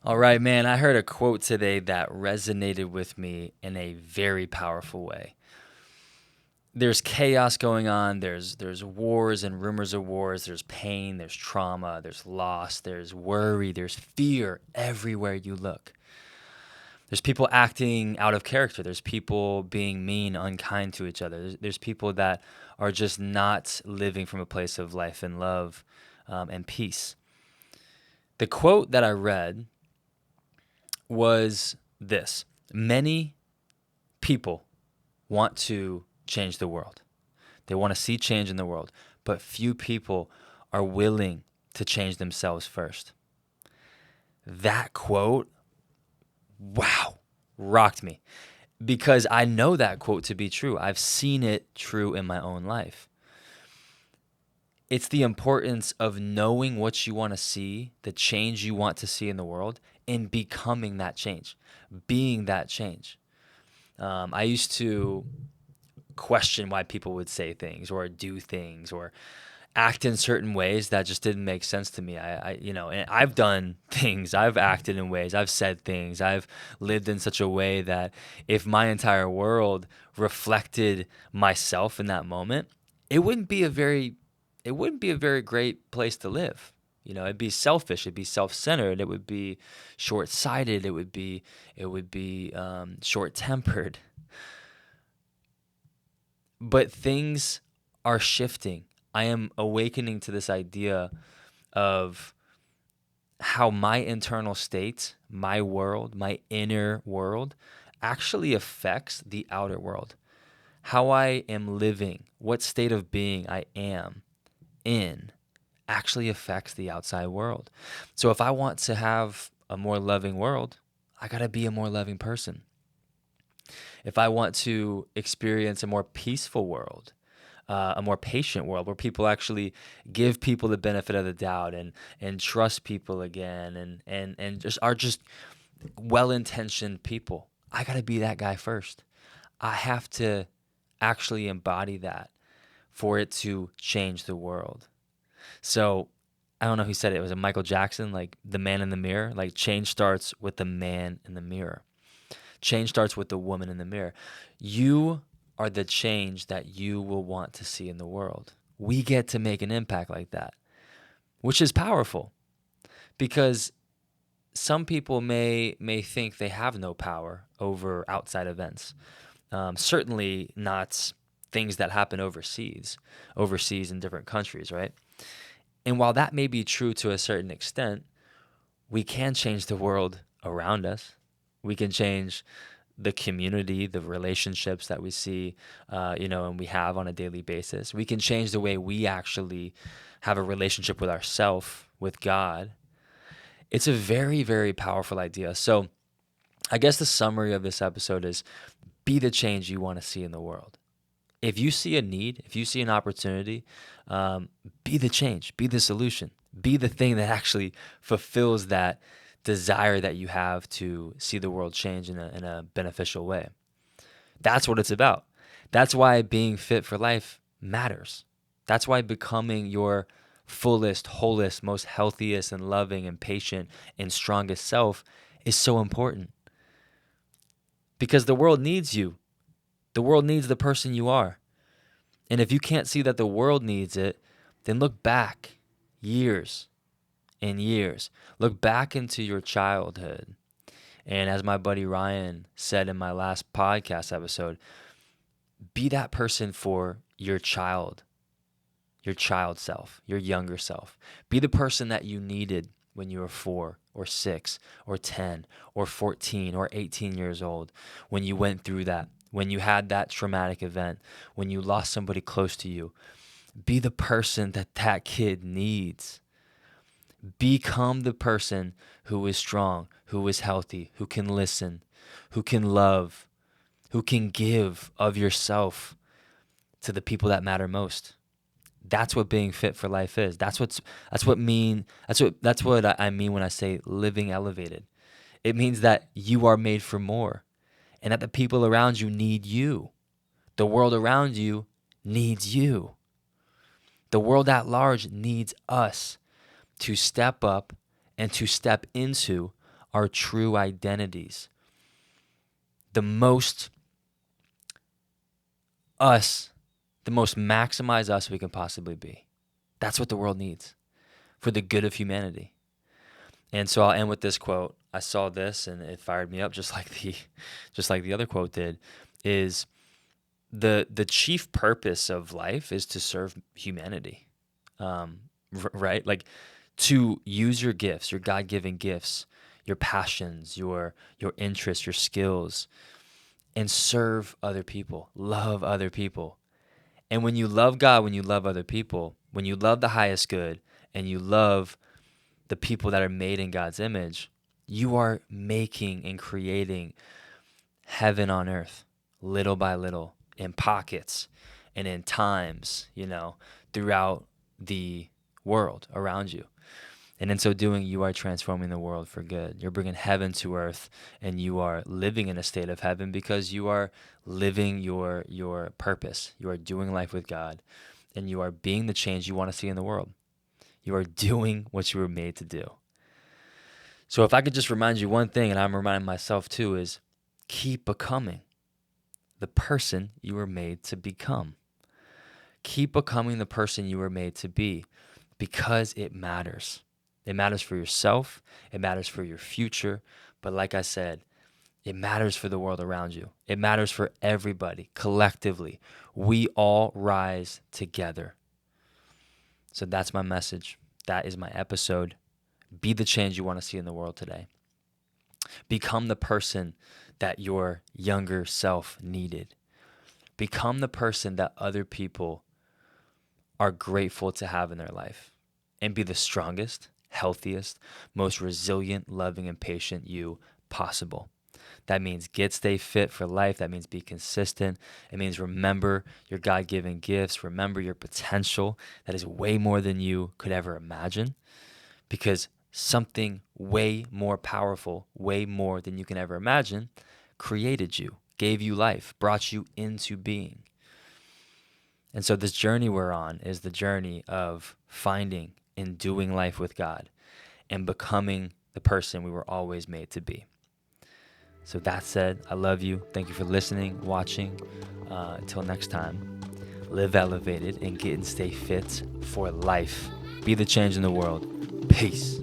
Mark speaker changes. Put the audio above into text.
Speaker 1: All right, man. I heard a quote today that resonated with me in a very powerful way. There's chaos going on. There's wars and rumors of wars. There's pain. There's trauma. There's loss. There's worry. There's fear everywhere you look. There's people acting out of character. There's people being mean, unkind to each other. There's people that are just not living from a place of life and love and peace. The quote that I read was this: many people want to change the world. They want to see change in the world, but few people are willing to change themselves first. That quote, wow, rocked me because I know that quote to be true. I've seen it true in my own life. It's the importance of knowing what you want to see, the change you want to see in the world, and becoming that change, being that change. I used to question why people would say things or do things or act in certain ways that just didn't make sense to me. And I've done things, I've acted in ways, I've said things, I've lived in such a way that if my entire world reflected myself in that moment, it wouldn't be a very, it wouldn't be a very great place to live. It'd be selfish, it'd be self-centered, it would be short-sighted, it would be short-tempered. But things are shifting. I am awakening to this idea of how my internal state, my world, my inner world actually affects the outer world. How I am living, what state of being I am in actually affects the outside world. So if I want to have a more loving world, I got to be a more loving person. If I want to experience a more peaceful world, a more patient world where people actually give people the benefit of the doubt and trust people again and just are just well-intentioned people. I got to be that guy first. I have to actually embody that for it to change the world. So I don't know who said it. It was a Michael Jackson, like the man in the mirror. Like change starts with the man in the mirror. Change starts with the woman in the mirror. You are the change that you will want to see in the world. We get to make an impact like that, which is powerful because some people may think they have no power over outside events. Certainly not things that happen overseas in different countries, right? And while that may be true to a certain extent, we can change the world around us. We can change the community, the relationships that we see, and we have on a daily basis. We can change the way we actually have a relationship with ourselves, with God. It's a very, very powerful idea. So I guess the summary of this episode is be the change you want to see in the world. If you see a need, if you see an opportunity, be the change, be the solution, be the thing that actually fulfills that desire that you have to see the world change in a beneficial way. That's what it's about. That's why being fit for life matters. That's why becoming your fullest, wholest, most healthiest and loving and patient and strongest self is so important. Because the world needs you. The world needs the person you are. And if you can't see that the world needs it, then look back years and years. Look back into your childhood. And as my buddy Ryan said in my last podcast episode, be that person for your child self, your younger self. Be the person that you needed when you were 4 or 6 or 10 or 14 or 18 years old, when you went through that, when you had that traumatic event, when you lost somebody close to you. Be the person that that kid needs. Become the person who is strong, who is healthy, who can listen, who can love, who can give of yourself to the people that matter most. That's what being fit for life is. That's what I mean when I say living elevated. It means that you are made for more and that the people around you need you. The world around you needs you. The world at large needs us to step up and to step into our true identities, the most us, the most maximize us we can possibly be. That's what the world needs for the good of humanity. And so I'll end with this quote. I saw this and it fired me up just like the other quote did, is the chief purpose of life is to serve humanity. Right? Like to use your gifts, your God-given gifts, your passions, your interests, your skills, and serve other people, love other people. And when you love God, when you love other people, when you love the highest good, and you love the people that are made in God's image, you are making and creating heaven on earth, little by little, in pockets and in times, throughout the world around you. And in so doing, you are transforming the world for good. You're bringing heaven to earth, and you are living in a state of heaven because you are living your purpose. You are doing life with God, and you are being the change you want to see in the world. You are doing what you were made to do. So if I could just remind you one thing, and I'm reminding myself too, is keep becoming the person you were made to become. Keep becoming the person you were made to be, because it matters. It matters for yourself. It matters for your future. But like I said, it matters for the world around you. It matters for everybody collectively. We all rise together. So that's my message. That is my episode. Be the change you want to see in the world today. Become the person that your younger self needed. Become the person that other people are grateful to have in their life. And be the strongest, healthiest, most resilient, loving, and patient you possible. That means stay fit for life. That means be consistent. It means remember your God-given gifts. Remember your potential. That is way more than you could ever imagine, because something way more powerful, way more than you can ever imagine, created you, gave you life, brought you into being. And so this journey we're on is the journey of finding and doing life with God and becoming the person we were always made to be. So that said, I love you. Thank you for listening, watching. Until next time, live elevated and get and stay fit for life. Be the change in the world. Peace.